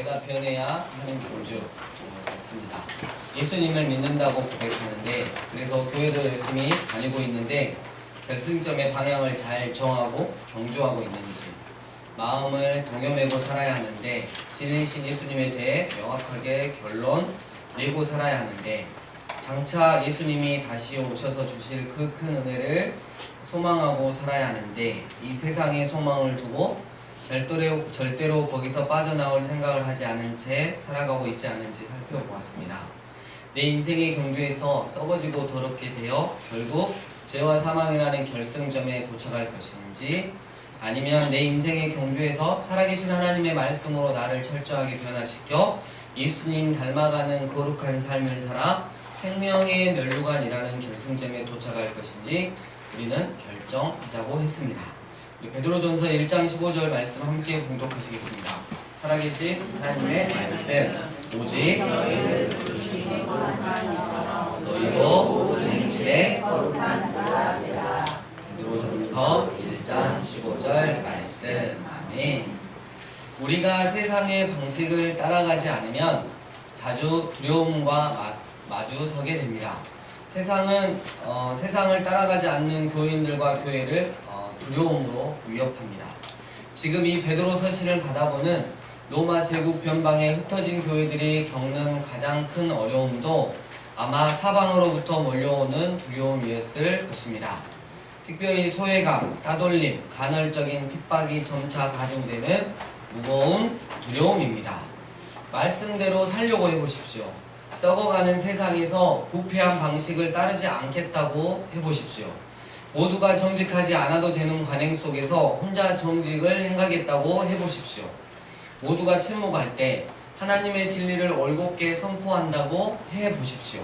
내가 변해야 하는 경주 같습니다. 예수님을 믿는다고 고백하는데, 그래서 교회도 열심히 다니고 있는데 결승점의 방향을 잘 정하고 경주하고 있는지, 마음을 동요매고 살아야 하는데 진리이신 예수님에 대해 명확하게 결론 내고 살아야 하는데, 장차 예수님이 다시 오셔서 주실 그 큰 은혜를 소망하고 살아야 하는데, 이 세상에 소망을 두고 절대로 거기서 빠져나올 생각을 하지 않은 채 살아가고 있지 않은지 살펴보았습니다. 내 인생의 경주에서 썩어지고 더럽게 되어 결국 죄와 사망이라는 결승점에 도착할 것인지, 아니면 내 인생의 경주에서 살아계신 하나님의 말씀으로 나를 철저하게 변화시켜 예수님 닮아가는 거룩한 삶을 살아 생명의 면류관이라는 결승점에 도착할 것인지 우리는 결정하자고 했습니다. 베드로전서 1장 15절 말씀 함께 봉독하시겠습니다. 살아계신 하나님의 말씀, 오직 너희도 모든 행실에 거룩한 자가 되라. 베드로전서 1장 15절 말씀. 아멘. 우리가 세상의 방식을 따라가지 않으면 자주 두려움과 마주서게 됩니다. 세상을 따라가지 않는 교인들과 교회를 두려움으로 위협합니다. 지금 이 베드로 서신을 받아보는 로마 제국 변방에 흩어진 교회들이 겪는 가장 큰 어려움도 아마 사방으로부터 몰려오는 두려움이었을 것입니다. 특별히 소외감, 따돌림, 간헐적인 핍박이 점차 가중되는 무거운 두려움입니다. 말씀대로 살려고 해보십시오. 썩어가는 세상에서 부패한 방식을 따르지 않겠다고 해보십시오. 모두가 정직하지 않아도 되는 관행 속에서 혼자 정직을 행하겠다고 해보십시오. 모두가 침묵할 때 하나님의 진리를 올곧게 선포한다고 해보십시오.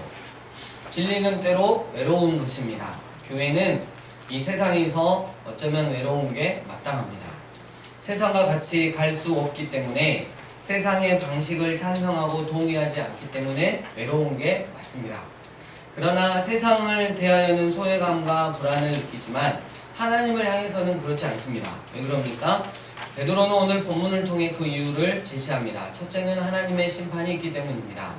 진리는 때로 외로운 것입니다. 교회는 이 세상에서 어쩌면 외로운 게 마땅합니다. 세상과 같이 갈 수 없기 때문에, 세상의 방식을 찬성하고 동의하지 않기 때문에 외로운 게 맞습니다. 그러나 세상을 대하여는 소외감과 불안을 느끼지만 하나님을 향해서는 그렇지 않습니다. 왜 그럽니까? 베드로는 오늘 본문을 통해 그 이유를 제시합니다. 첫째는 하나님의 심판이 있기 때문입니다.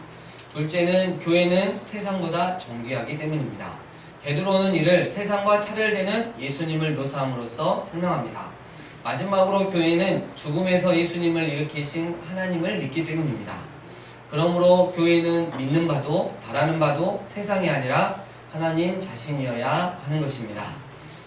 둘째는 교회는 세상보다 존귀하기 때문입니다. 베드로는 이를 세상과 차별되는 예수님을 묘사함으로써 설명합니다. 마지막으로 교회는 죽음에서 예수님을 일으키신 하나님을 믿기 때문입니다. 그러므로 교회는 믿는 바도 바라는 바도 세상이 아니라 하나님 자신이어야 하는 것입니다.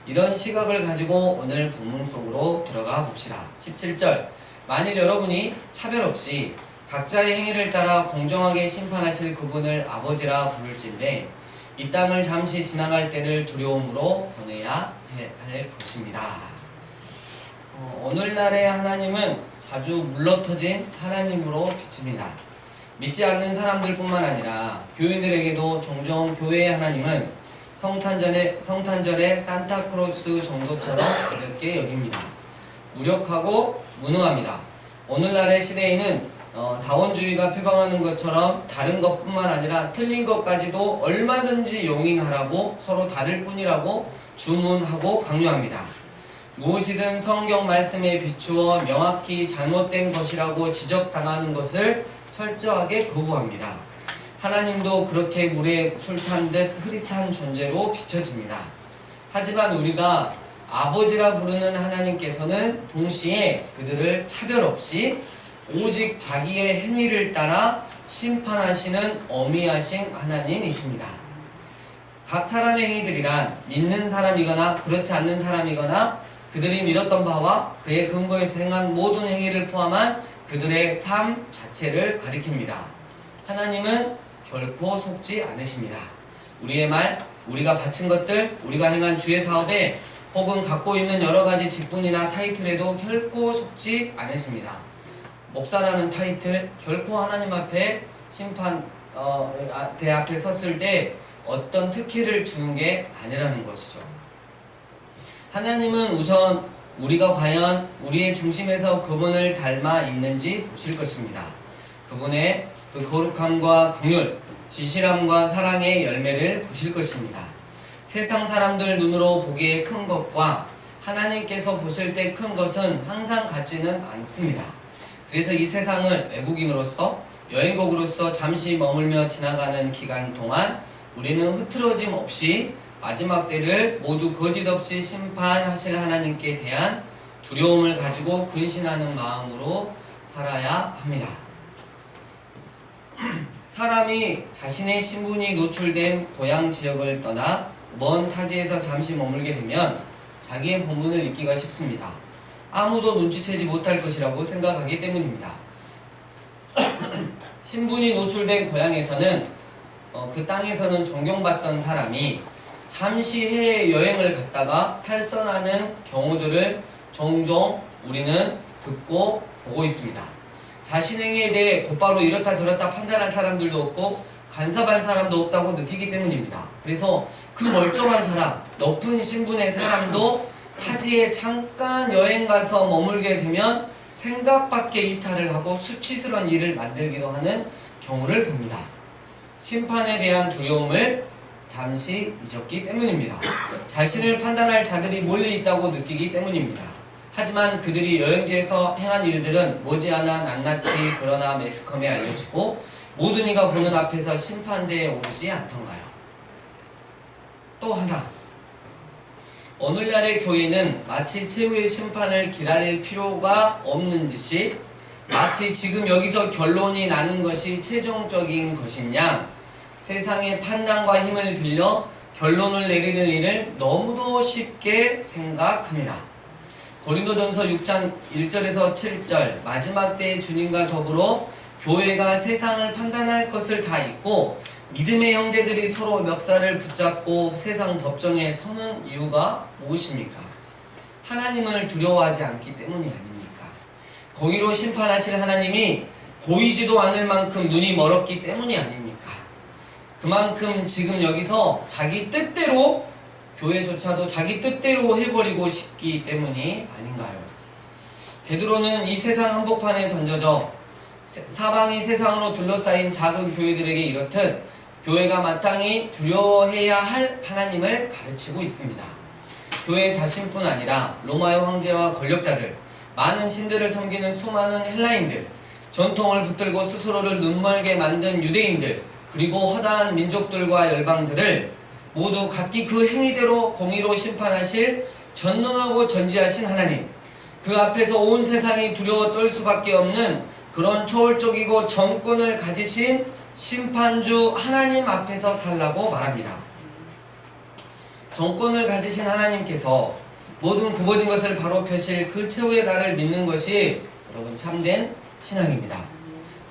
이런 시각을 가지고 오늘 본문 속으로 들어가 봅시다. 17절, 만일 여러분이 차별 없이 각자의 행위를 따라 공정하게 심판하실 그분을 아버지라 부를진데 이 땅을 잠시 지나갈 때를 두려움으로 보내야 할 것입니다. 오늘날의 하나님은 자주 물러터진 하나님으로 비칩니다. 믿지 않는 사람들뿐만 아니라 교인들에게도 종종 교회의 하나님은 성탄절의 산타크로스 정도처럼 가볍게 여깁니다. 무력하고 무능합니다. 오늘날의 시대에는 다원주의가 표방하는 것처럼 다른 것뿐만 아니라 틀린 것까지도 얼마든지 용인하라고, 서로 다를 뿐이라고 주문하고 강요합니다. 무엇이든 성경 말씀에 비추어 명확히 잘못된 것이라고 지적당하는 것을 철저하게 거부합니다. 하나님도 그렇게 물에 술탄 듯 흐릿한 존재로 비춰집니다. 하지만 우리가 아버지라 부르는 하나님께서는 동시에 그들을 차별 없이 오직 자기의 행위를 따라 심판하시는 어미하신 하나님이십니다. 각 사람의 행위들이란 믿는 사람이거나 그렇지 않는 사람이거나 그들이 믿었던 바와 그의 근거에서 행한 모든 행위를 포함한 그들의 삶 자체를 가리킵니다. 하나님은 결코 속지 않으십니다. 우리의 말, 우리가 바친 것들, 우리가 행한 주의 사업에 혹은 갖고 있는 여러 가지 직분이나 타이틀에도 결코 속지 않으십니다. 목사라는 타이틀 결코 하나님 앞에 대 앞에 섰을 때 어떤 특혜를 주는 게 아니라는 것이죠. 하나님은 우선 우리가 과연 우리의 중심에서 그분을 닮아 있는지 보실 것입니다. 그분의 그 거룩함과 긍휼, 진실함과 사랑의 열매를 보실 것입니다. 세상 사람들 눈으로 보기에 큰 것과 하나님께서 보실 때 큰 것은 항상 같지는 않습니다. 그래서 이 세상을 외국인으로서 여행국으로서 잠시 머물며 지나가는 기간 동안 우리는 흐트러짐 없이 마지막 때를 모두 거짓 없이 심판하실 하나님께 대한 두려움을 가지고 근신하는 마음으로 살아야 합니다. 사람이 자신의 신분이 노출된 고향 지역을 떠나 먼 타지에서 잠시 머물게 되면 자기의 본분을 잊기가 쉽습니다. 아무도 눈치채지 못할 것이라고 생각하기 때문입니다. 신분이 노출된 고향에서는 그 땅에서는 존경받던 사람이 잠시 해외 여행을 갔다가 탈선하는 경우들을 종종 우리는 듣고 보고 있습니다. 자신 행위에 대해 곧바로 이렇다 저렇다 판단할 사람들도 없고 간섭할 사람도 없다고 느끼기 때문입니다. 그래서 그 멀쩡한 사람, 높은 신분의 사람도 타지에 잠깐 여행 가서 머물게 되면 생각 밖의 이탈을 하고 수치스러운 일을 만들기도 하는 경우를 봅니다. 심판에 대한 두려움을 잠시 잊었기 때문입니다. 자신을 판단할 자들이 멀리 있다고 느끼기 때문입니다. 하지만 그들이 여행지에서 행한 일들은 머지않아 낱낱이 드러나 매스컴에 알려지고 모든 이가 보는 앞에서 심판대에 오르지 않던가요? 또 하나, 오늘날의 교회는 마치 최후의 심판을 기다릴 필요가 없는 듯이 마치 지금 여기서 결론이 나는 것이 최종적인 것이냐 세상의 판단과 힘을 빌려 결론을 내리는 일을 너무도 쉽게 생각합니다. 고린도전서 6장 1절에서 7절 마지막 때의 주님과 더불어 교회가 세상을 판단할 것을 다 잊고 믿음의 형제들이 서로 멱살을 붙잡고 세상 법정에 서는 이유가 무엇입니까? 하나님을 두려워하지 않기 때문이 아닙니까? 공의로 심판하실 하나님이 보이지도 않을 만큼 눈이 멀었기 때문이 아닙니까? 그만큼 지금 여기서 자기 뜻대로 교회조차도 자기 뜻대로 해버리고 싶기 때문이 아닌가요? 베드로는 이 세상 한복판에 던져져 사방이 세상으로 둘러싸인 작은 교회들에게 이렇듯 교회가 마땅히 두려워해야 할 하나님을 가르치고 있습니다. 교회 자신뿐 아니라 로마의 황제와 권력자들, 많은 신들을 섬기는 수많은 헬라인들, 전통을 붙들고 스스로를 눈멀게 만든 유대인들, 그리고 허다한 민족들과 열방들을 모두 각기 그 행위대로 공의로 심판하실 전능하고 전지하신 하나님, 그 앞에서 온 세상이 두려워 떨 수밖에 없는 그런 초월적이고 정권을 가지신 심판주 하나님 앞에서 살라고 말합니다. 정권을 가지신 하나님께서 모든 굽어진 것을 바로 펴실 그 최후의 날을 믿는 것이 여러분 참된 신앙입니다.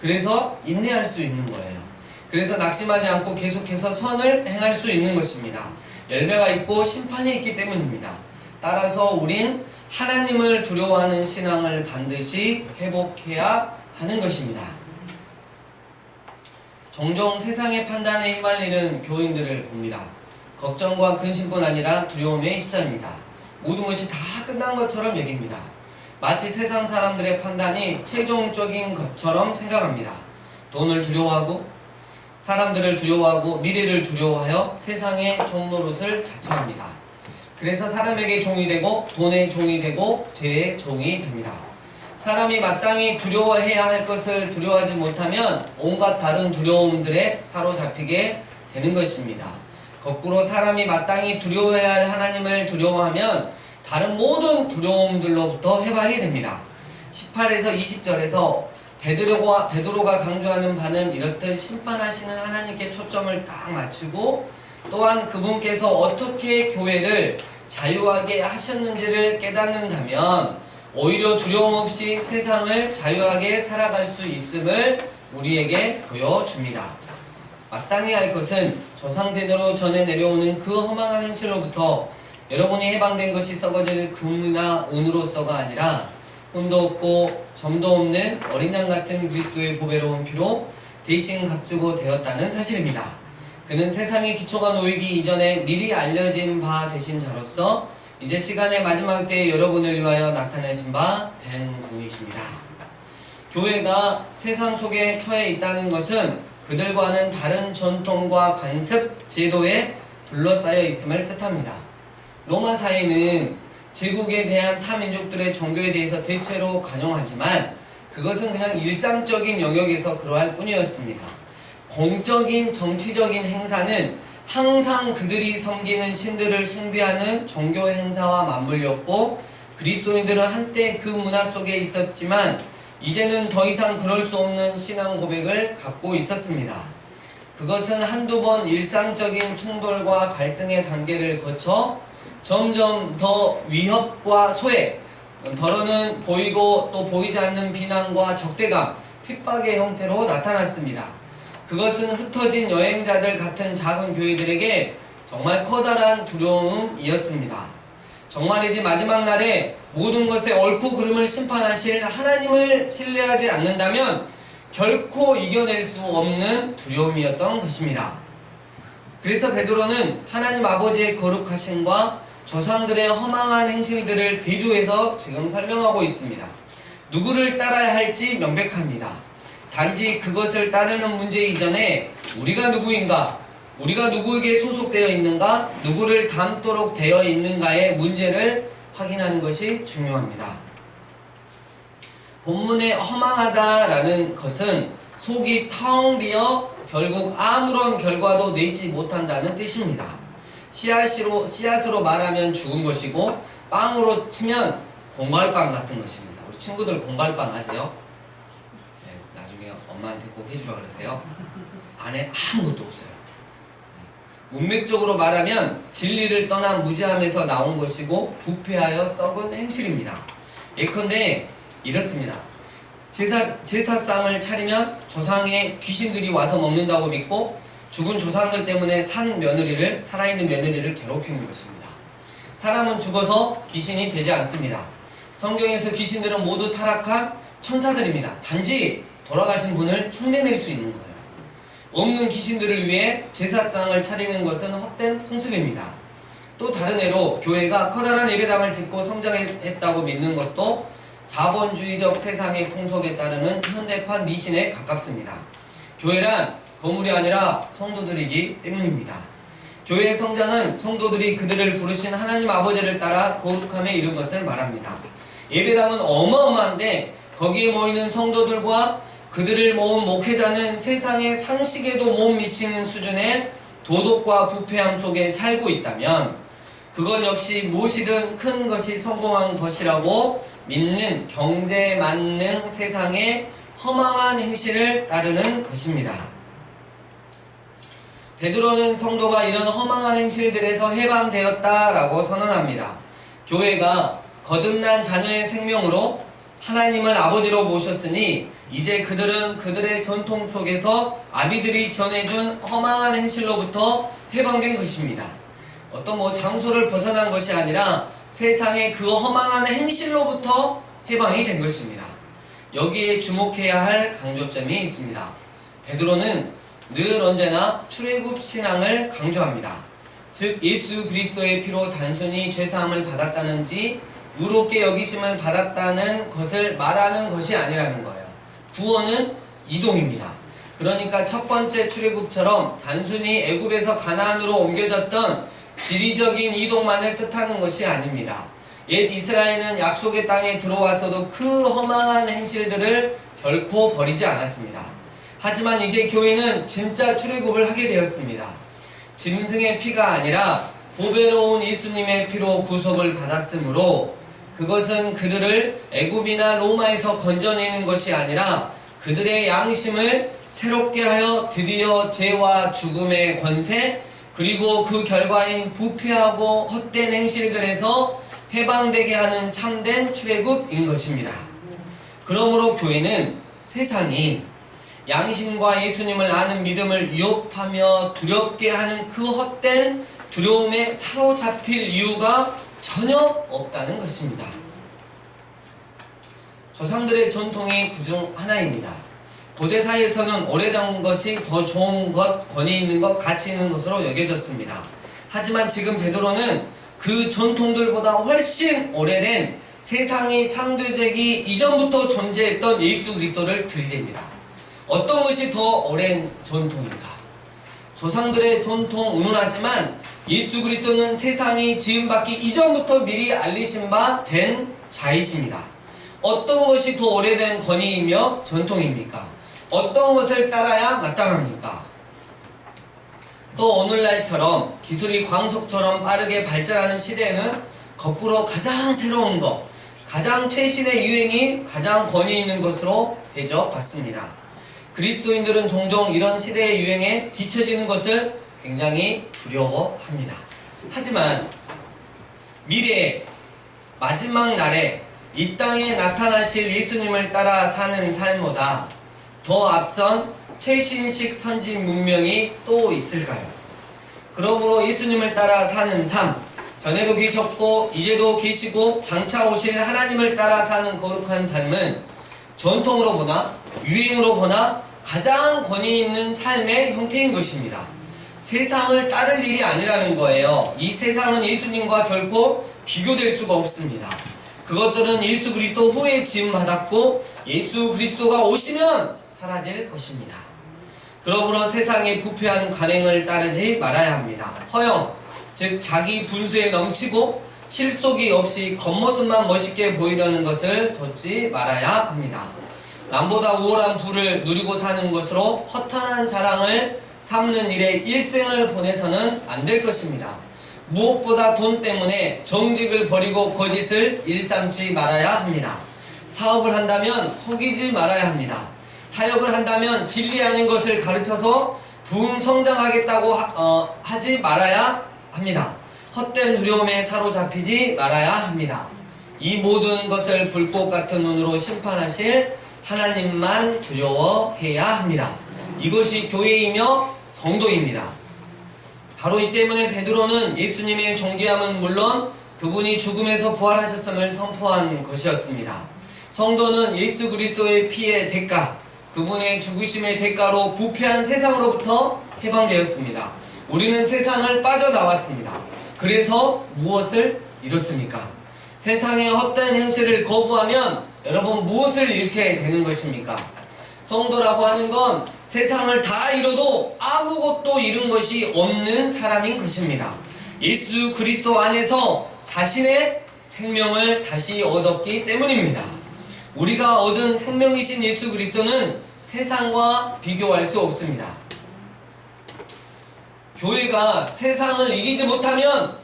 그래서 인내할 수 있는 거예요. 그래서 낙심하지 않고 계속해서 선을 행할 수 있는 것입니다. 열매가 있고 심판이 있기 때문입니다. 따라서 우린 하나님을 두려워하는 신앙을 반드시 회복해야 하는 것입니다. 종종 세상의 판단에 휘말리는 교인들을 봅니다. 걱정과 근심뿐 아니라 두려움에 휩싸입니다. 모든 것이 다 끝난 것처럼 여깁니다. 마치 세상 사람들의 판단이 최종적인 것처럼 생각합니다. 돈을 두려워하고 사람들을 두려워하고 미래를 두려워하여 세상의 종노릇을 자처합니다. 그래서 사람에게 종이 되고 돈의 종이 되고 죄의 종이 됩니다. 사람이 마땅히 두려워해야 할 것을 두려워하지 못하면 온갖 다른 두려움들에 사로잡히게 되는 것입니다. 거꾸로 사람이 마땅히 두려워해야 할 하나님을 두려워하면 다른 모든 두려움들로부터 해방이 됩니다. 18에서 20절에서 베드로가 강조하는 바는 이렇듯 심판하시는 하나님께 초점을 딱 맞추고 또한 그분께서 어떻게 교회를 자유하게 하셨는지를 깨닫는다면 오히려 두려움 없이 세상을 자유하게 살아갈 수 있음을 우리에게 보여줍니다. 마땅히 할 것은 조상대대로 전해 내려오는 그 허망한 현실로부터 여러분이 해방된 것이 썩어질 금이나 은으로서가 아니라 흠도 없고 점도 없는 어린 양 같은 그리스도의 보배로운 피로 대신 값주고 되었다는 사실입니다. 그는 세상의 기초가 놓이기 이전에 미리 알려진 바 되신 자로서 이제 시간의 마지막 때에 여러분을 위하여 나타내신 바 된 분이십니다. 교회가 세상 속에 처해 있다는 것은 그들과는 다른 전통과 관습, 제도에 둘러싸여 있음을 뜻합니다. 로마 사회는 제국에 대한 타 민족들의 종교에 대해서 대체로 관용하지만 그것은 그냥 일상적인 영역에서 그러할 뿐이었습니다. 공적인 정치적인 행사는 항상 그들이 섬기는 신들을 숭배하는 종교 행사와 맞물렸고, 그리스도인들은 한때 그 문화 속에 있었지만 이제는 더 이상 그럴 수 없는 신앙 고백을 갖고 있었습니다. 그것은 한두 번 일상적인 충돌과 갈등의 단계를 거쳐 점점 더 위협과 소외, 더러는 보이고 또 보이지 않는 비난과 적대감, 핍박의 형태로 나타났습니다. 그것은 흩어진 여행자들 같은 작은 교회들에게 정말 커다란 두려움이었습니다. 정말이지 마지막 날에 모든 것에 옳고 그름을 심판하실 하나님을 신뢰하지 않는다면 결코 이겨낼 수 없는 두려움이었던 것입니다. 그래서 베드로는 하나님 아버지의 거룩하심과 조상들의 허망한 행실들을 대조해서 지금 설명하고 있습니다. 누구를 따라야 할지 명백합니다. 단지 그것을 따르는 문제 이전에 우리가 누구인가, 우리가 누구에게 소속되어 있는가, 누구를 닮도록 되어 있는가의 문제를 확인하는 것이 중요합니다. 본문에 허망하다라는 것은 속이 텅 비어 결국 아무런 결과도 내지 못한다는 뜻입니다. 씨앗으로 말하면 죽은 것이고, 빵으로 치면 공갈빵 같은 것입니다. 우리 친구들 공갈빵 아세요? 네, 나중에 엄마한테 꼭 해주라 그러세요. 안에 아무것도 없어요. 문맥적으로 말하면 진리를 떠난 무지함에서 나온 것이고 부패하여 썩은 행실입니다. 예컨대 이렇습니다. 제사상을 차리면 조상의 귀신들이 와서 먹는다고 믿고 죽은 조상들 때문에 살아있는 며느리를 괴롭히는 것입니다. 사람은 죽어서 귀신이 되지 않습니다. 성경에서 귀신들은 모두 타락한 천사들입니다. 단지 돌아가신 분을 흉내낼 수 있는 거예요. 없는 귀신들을 위해 제사상을 차리는 것은 헛된 풍습입니다. 또 다른 예로 교회가 커다란 예배당을 짓고 성장했다고 믿는 것도 자본주의적 세상의 풍속에 따르는 현대판 미신에 가깝습니다. 교회란 건물이 아니라 성도들이기 때문입니다. 교회의 성장은 성도들이 그들을 부르신 하나님 아버지를 따라 거룩함에 이른 것을 말합니다. 예배당은 어마어마한데 거기에 모이는 성도들과 그들을 모은 목회자는 세상의 상식에도 못 미치는 수준의 도덕과 부패함 속에 살고 있다면 그건 역시 무엇이든 큰 것이 성공한 것이라고 믿는 경제만능 세상의 허망한 행실을 따르는 것입니다. 베드로는 성도가 이런 허망한 행실들에서 해방되었다라고 선언합니다. 교회가 거듭난 자녀의 생명으로 하나님을 아버지로 모셨으니 이제 그들은 그들의 전통 속에서 아비들이 전해준 허망한 행실로부터 해방된 것입니다. 어떤 장소를 벗어난 것이 아니라 세상의 그 허망한 행실로부터 해방이 된 것입니다. 여기에 주목해야 할 강조점이 있습니다. 베드로는 늘 언제나 출애굽 신앙을 강조합니다. 즉 예수 그리스도의 피로 단순히 죄사함을 받았다는지 의롭게 여기심을 받았다는 것을 말하는 것이 아니라는 거예요. 구원은 이동입니다. 그러니까 첫 번째 출애굽처럼 단순히 애굽에서 가나안으로 옮겨졌던 지리적인 이동만을 뜻하는 것이 아닙니다. 옛 이스라엘은 약속의 땅에 들어와서도 그 허망한 행실들을 결코 버리지 않았습니다. 하지만 이제 교회는 진짜 출애굽을 하게 되었습니다. 짐승의 피가 아니라 보배로운 예수님의 피로 구속을 받았으므로 그것은 그들을 애굽이나 로마에서 건져내는 것이 아니라 그들의 양심을 새롭게 하여 드디어 죄와 죽음의 권세 그리고 그 결과인 부패하고 헛된 행실들에서 해방되게 하는 참된 출애굽인 것입니다. 그러므로 교회는 세상이 양심과 예수님을 아는 믿음을 위협하며 두렵게 하는 그 헛된 두려움에 사로잡힐 이유가 전혀 없다는 것입니다. 조상들의 전통이 그중 하나입니다. 고대사회에서는 오래된 것이 더 좋은 것, 권위 있는 것, 가치 있는 것으로 여겨졌습니다. 하지만 지금 베드로는 그 전통들보다 훨씬 오래된 세상이 창조되기 이전부터 존재했던 예수 그리스도를 들이댑니다. 어떤 것이 더 오랜 전통인가? 조상들의 전통 의문하지만 예수 그리스도는 세상이 지음받기 이전부터 미리 알리신 바 된 자이십니다. 어떤 것이 더 오래된 권위이며 전통입니까? 어떤 것을 따라야 마땅합니까? 또 오늘날처럼 기술이 광속처럼 빠르게 발전하는 시대에는 거꾸로 가장 새로운 것, 가장 최신의 유행이 가장 권위 있는 것으로 대접받습니다. 그리스도인들은 종종 이런 시대의 유행에 뒤처지는 것을 굉장히 두려워합니다. 하지만 미래의 마지막 날에 이 땅에 나타나실 예수님을 따라 사는 삶보다 더 앞선 최신식 선진 문명이 또 있을까요? 그러므로 예수님을 따라 사는 삶, 전에도 계셨고 이제도 계시고 장차 오실 하나님을 따라 사는 거룩한 삶은 전통으로 보나 유행으로 보나 가장 권위 있는 삶의 형태인 것입니다. 세상을 따를 일이 아니라는 거예요. 이 세상은 예수님과 결코 비교될 수가 없습니다. 그것들은 예수 그리스도 후에 지음받았고 예수 그리스도가 오시면 사라질 것입니다. 그러므로 세상의 부패한 관행을 따르지 말아야 합니다. 허영, 즉 자기 분수에 넘치고 실속이 없이 겉모습만 멋있게 보이려는 것을 좇지 말아야 합니다. 남보다 우월한 부를 누리고 사는 것으로 허탄한 자랑을 삼는 일에 일생을 보내서는 안 될 것입니다. 무엇보다 돈 때문에 정직을 버리고 거짓을 일삼지 말아야 합니다. 사업을 한다면 속이지 말아야 합니다. 사역을 한다면 진리 아닌 것을 가르쳐서 부흥 성장하겠다고 하지 말아야 합니다. 헛된 두려움에 사로잡히지 말아야 합니다. 이 모든 것을 불꽃 같은 눈으로 심판하실 하나님만 두려워해야 합니다. 이것이 교회이며 성도입니다. 바로 이 때문에 베드로는 예수님의 존귀함은 물론 그분이 죽음에서 부활하셨음을 선포한 것이었습니다. 성도는 예수 그리스도의 피의 대가, 그분의 죽으심의 대가로 부패한 세상으로부터 해방되었습니다. 우리는 세상을 빠져나왔습니다. 그래서 무엇을 잃었습니까? 세상의 헛된 행실을 거부하면 여러분 무엇을 잃게 되는 것입니까? 성도라고 하는 건 세상을 다 잃어도 아무것도 잃은 것이 없는 사람인 것입니다. 예수 그리스도 안에서 자신의 생명을 다시 얻었기 때문입니다. 우리가 얻은 생명이신 예수 그리스도는 세상과 비교할 수 없습니다. 교회가 세상을 이기지 못하면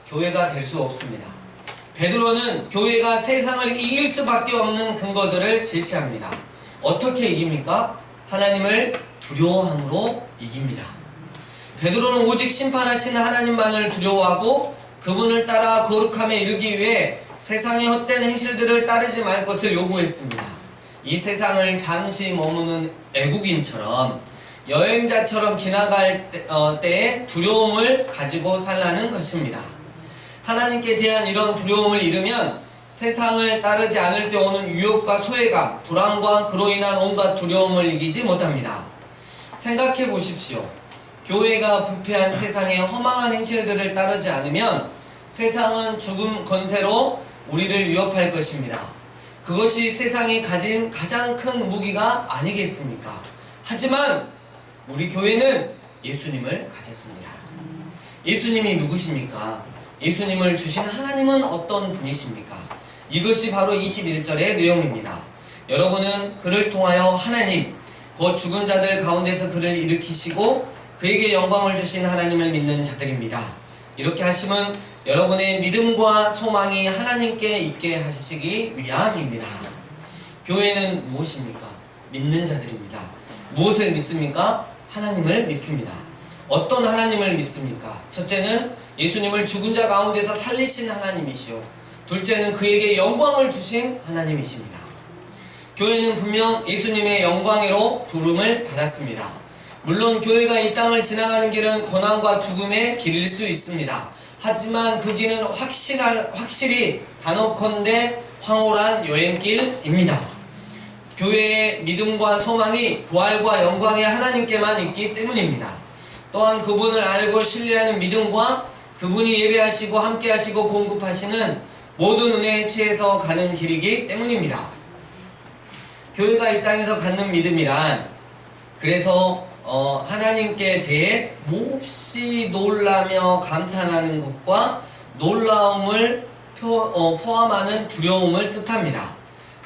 교회가 될 수 없습니다. 베드로는 교회가 세상을 이길 수밖에 없는 근거들을 제시합니다. 어떻게 이깁니까? 하나님을 두려워함으로 이깁니다. 베드로는 오직 심판하시는 하나님만을 두려워하고 그분을 따라 거룩함에 이르기 위해 세상의 헛된 행실들을 따르지 말 것을 요구했습니다. 이 세상을 잠시 머무는 애국인처럼 여행자처럼 지나갈 때에 두려움을 가지고 살라는 것입니다. 하나님께 대한 이런 두려움을 잃으면 세상을 따르지 않을 때 오는 유혹과 소외감, 불안과 그로 인한 온갖 두려움을 이기지 못합니다. 생각해 보십시오. 교회가 부패한 세상의 허망한 행실들을 따르지 않으면 세상은 죽음 권세로 우리를 위협할 것입니다. 그것이 세상이 가진 가장 큰 무기가 아니겠습니까? 하지만 우리 교회는 예수님을 가졌습니다. 예수님이 누구십니까? 예수님을 주신 하나님은 어떤 분이십니까? 이것이 바로 21절의 내용입니다. 여러분은 그를 통하여 하나님, 곧 죽은 자들 가운데서 그를 일으키시고 그에게 영광을 주신 하나님을 믿는 자들입니다. 이렇게 하심은 여러분의 믿음과 소망이 하나님께 있게 하시기 위함입니다. 교회는 무엇입니까? 믿는 자들입니다. 무엇을 믿습니까? 하나님을 믿습니다. 어떤 하나님을 믿습니까? 첫째는 예수님을 죽은 자 가운데서 살리신 하나님이시오. 둘째는 그에게 영광을 주신 하나님이십니다. 교회는 분명 예수님의 영광으로 부름을 받았습니다. 물론 교회가 이 땅을 지나가는 길은 고난과 죽음의 길일 수 있습니다. 하지만 그 길은 확실히 단언컨대 황홀한 여행길입니다. 교회의 믿음과 소망이 부활과 영광의 하나님께만 있기 때문입니다. 또한 그분을 알고 신뢰하는 믿음과 그분이 예배하시고 함께하시고 공급하시는 모든 은혜에 취해서 가는 길이기 때문입니다. 교회가 이 땅에서 갖는 믿음이란 그래서 하나님께 대해 몹시 놀라며 감탄하는 것과 놀라움을 포함하는 두려움을 뜻합니다.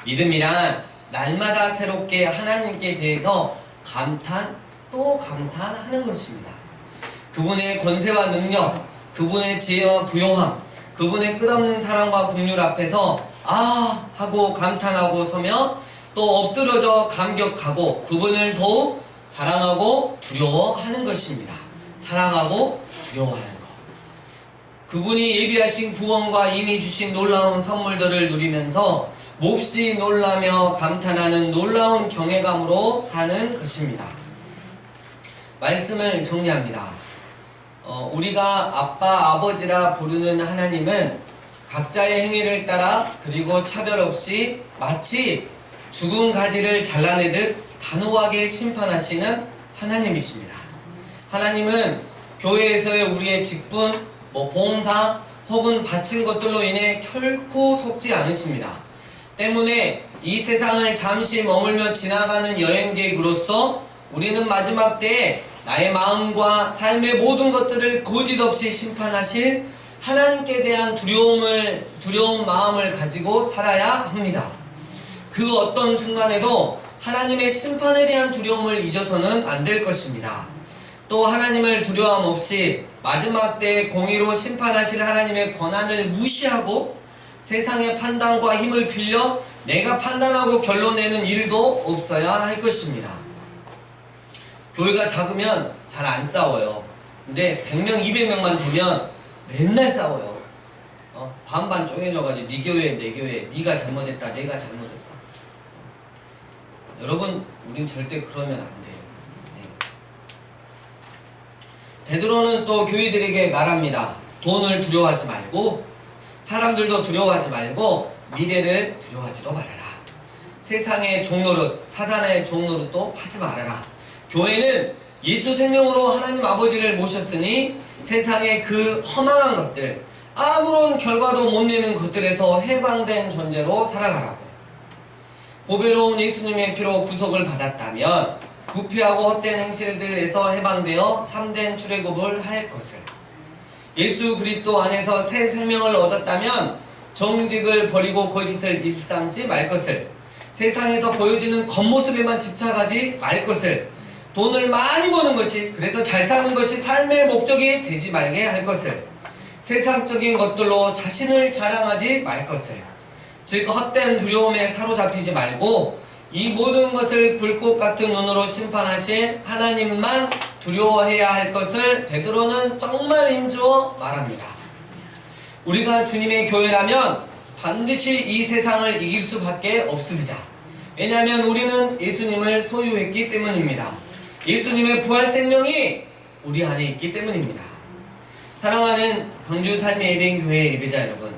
믿음이란 날마다 새롭게 하나님께 대해서 감탄 또 감탄하는 것입니다. 그분의 권세와 능력, 그분의 지혜와 부요함, 그분의 끝없는 사랑과 긍휼 앞에서 아 하고 감탄하고 서며 또 엎드러져 감격하고 그분을 더욱 사랑하고 두려워하는 것입니다. 사랑하고 두려워하는 것. 그분이 예비하신 구원과 이미 주신 놀라운 선물들을 누리면서 몹시 놀라며 감탄하는 놀라운 경외감으로 사는 것입니다. 말씀을 정리합니다. 우리가 아빠, 아버지라 부르는 하나님은 각자의 행위를 따라 그리고 차별 없이 마치 죽은 가지를 잘라내듯 단호하게 심판하시는 하나님이십니다. 하나님은 교회에서의 우리의 직분, 봉사 혹은 바친 것들로 인해 결코 속지 않으십니다. 때문에 이 세상을 잠시 머물며 지나가는 여행객으로서 우리는 마지막 때에 나의 마음과 삶의 모든 것들을 거짓없이 심판하실 하나님께 대한 두려운 마음을 가지고 살아야 합니다. 그 어떤 순간에도 하나님의 심판에 대한 두려움을 잊어서는 안 될 것입니다. 또 하나님을 두려움 없이 마지막 때에 공의로 심판하실 하나님의 권한을 무시하고 세상의 판단과 힘을 빌려 내가 판단하고 결론내는 일도 없어야 할 것입니다. 교회가 작으면 잘 안 싸워요. 근데 100명, 200명만 되면 맨날 싸워요. 반반 쪼개져가지고 네 교회, 내 교회, 네가 잘못했다, 내가 잘못했다. 여러분, 우린 절대 그러면 안 돼요. 베드로는 또 교회들에게 말합니다. 돈을 두려워하지 말고 사람들도 두려워하지 말고 미래를 두려워하지도 말아라. 세상의 종노릇, 사단의 종노릇도 하지 말아라. 교회는 예수 생명으로 하나님 아버지를 모셨으니 세상의 그 허망한 것들, 아무런 결과도 못 내는 것들에서 해방된 존재로 살아가라고. 보배로운 예수님의 피로 구속을 받았다면 부패하고 헛된 행실들에서 해방되어 참된 출애굽을 할 것을, 예수 그리스도 안에서 새 생명을 얻었다면 정직을 버리고 거짓을 일삼지 말 것을, 세상에서 보여지는 겉모습에만 집착하지 말 것을, 돈을 많이 버는 것이, 그래서 잘 사는 것이 삶의 목적이 되지 말게 할 것을, 세상적인 것들로 자신을 자랑하지 말 것을, 즉 헛된 두려움에 사로잡히지 말고 이 모든 것을 불꽃 같은 눈으로 심판하신 하나님만 두려워해야 할 것을 베드로는 정말 힘주어 말합니다. 우리가 주님의 교회라면 반드시 이 세상을 이길 수밖에 없습니다. 왜냐하면 우리는 예수님을 소유했기 때문입니다. 예수님의 부활 생명이 우리 안에 있기 때문입니다. 사랑하는 광주 삶의 예배인 교회 예배자 여러분,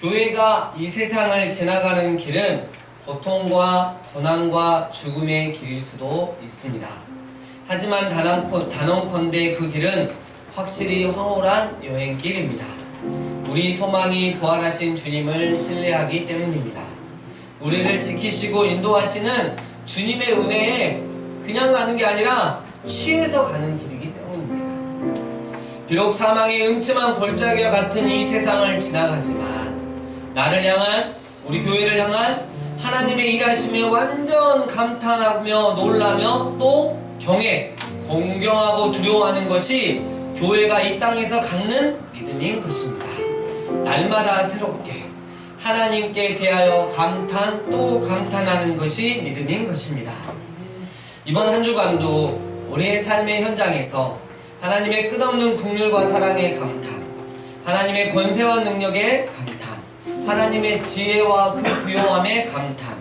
교회가 이 세상을 지나가는 길은 고통과 고난과 죽음의 길일 수도 있습니다. 하지만 단언컨대 그 길은 확실히 황홀한 여행길입니다. 우리 소망이 부활하신 주님을 신뢰하기 때문입니다. 우리를 지키시고 인도하시는 주님의 은혜에 그냥 가는 게 아니라 취해서 가는 길이기 때문입니다. 비록 사망의 음침한 골짜기와 같은 이 세상을 지나가지만 나를 향한, 우리 교회를 향한 하나님의 일하심에 완전 감탄하며 놀라며 또 경외, 공경하고 두려워하는 것이 교회가 이 땅에서 갖는 믿음인 것입니다. 날마다 새롭게 하나님께 대하여 감탄 또 감탄하는 것이 믿음인 것입니다. 이번 한 주간도 우리의 삶의 현장에서 하나님의 끝없는 긍휼과 사랑의 감탄, 하나님의 권세와 능력의 감탄, 하나님의 지혜와 그 부요함의 감탄,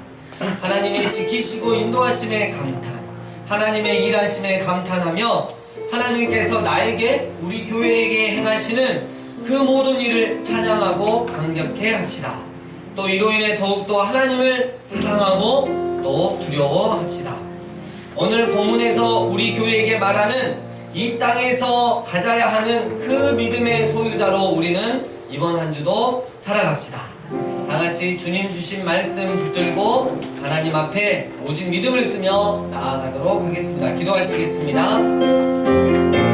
하나님의 지키시고 인도하심의 감탄, 하나님의 일하심에 감탄하며 하나님께서 나에게, 우리 교회에게 행하시는 그 모든 일을 찬양하고 감격해 합시다. 또 이로 인해 더욱더 하나님을 사랑하고 또 두려워합시다. 오늘 본문에서 우리 교회에게 말하는 이 땅에서 가져야 하는 그 믿음의 소유자로 우리는 이번 한 주도 살아갑시다. 다같이 주님 주신 말씀 붙들고 하나님 앞에 오직 믿음을 쓰며 나아가도록 하겠습니다. 기도하시겠습니다.